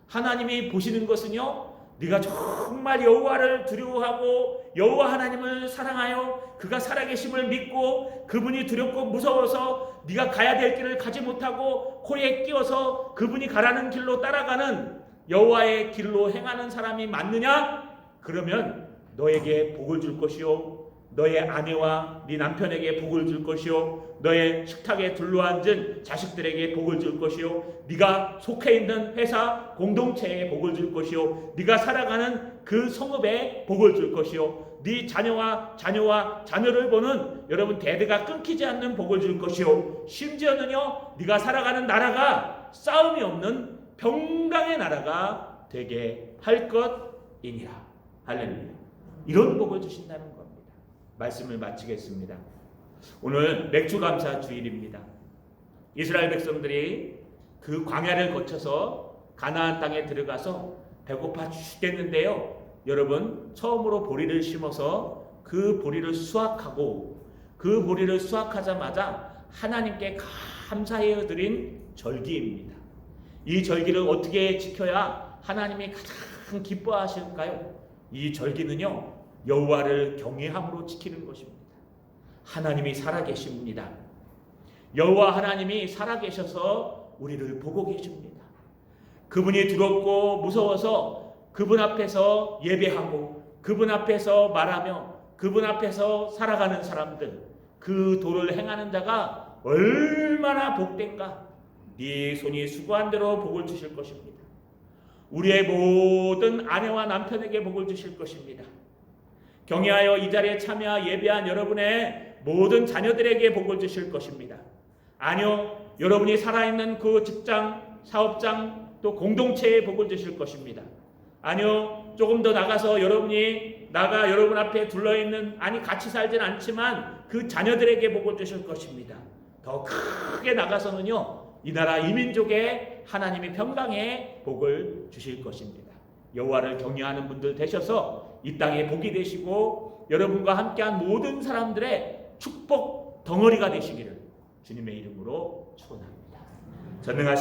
하나님이 보시는 것은요 네가 정말 여호와를 두려워하고 여호와 하나님을 사랑하여 그가 살아계심을 믿고 그분이 두렵고 무서워서 네가 가야 될 길을 가지 못하고 코리에 끼어서 그분이 가라는 길로 따라가는 여호와의 길로 행하는 사람이 맞느냐? 그러면 너에게 복을 줄 것이요 너의 아내와 네 남편에게 복을 줄 것이요 너의 식탁에 둘러앉은 자식들에게 복을 줄 것이요 네가 속해 있는 회사 공동체에 복을 줄 것이요 네가 살아가는 그 성읍에 복을 줄 것이요 네 자녀와 자녀를 보는 여러분 대대가 끊기지 않는 복을 줄 것이요 심지어는요 네가 살아가는 나라가 싸움이 없는 평강의 나라가 되게 할 것이니라. 할렐루야. 이런 복을 주신다는 겁니다. 말씀을 마치겠습니다. 오늘 맥주감사 주일입니다. 이스라엘 백성들이 그 광야를 거쳐서 가나안 땅에 들어가서 배고파 죽겠는데요. 여러분 처음으로 보리를 심어서 그 보리를 수확하고 그 보리를 수확하자마자 하나님께 감사해 드린 절기입니다. 이 절기를 어떻게 지켜야 하나님이 가장 기뻐하실까요? 이 절기는요 여호와를 경외함으로 지키는 것입니다. 하나님이 살아계십니다. 여호와 하나님이 살아계셔서 우리를 보고 계십니다. 그분이 두렵고 무서워서 그분 앞에서 예배하고 그분 앞에서 말하며 그분 앞에서 살아가는 사람들, 그 도를 행하는 자가 얼마나 복된가. 네 손이 수고한 대로 복을 주실 것입니다. 우리의 모든 아내와 남편에게 복을 주실 것입니다. 경외하여 이 자리에 참여하 예배한 여러분의 모든 자녀들에게 복을 주실 것입니다. 아니요, 여러분이 살아있는 그 직장, 사업장, 또 공동체에 복을 주실 것입니다. 아니요, 조금 더 나가서 여러분이 여러분 앞에 둘러있는, 아니 같이 살진 않지만 그 자녀들에게 복을 주실 것입니다. 더 크게 나가서는요, 이 나라 이 민족에 하나님의 평강에 복을 주실 것입니다. 여호와를 경외하는 분들 되셔서 이 땅에 복이 되시고 여러분과 함께한 모든 사람들의 축복 덩어리가 되시기를 주님의 이름으로 축원합니다. 전능하신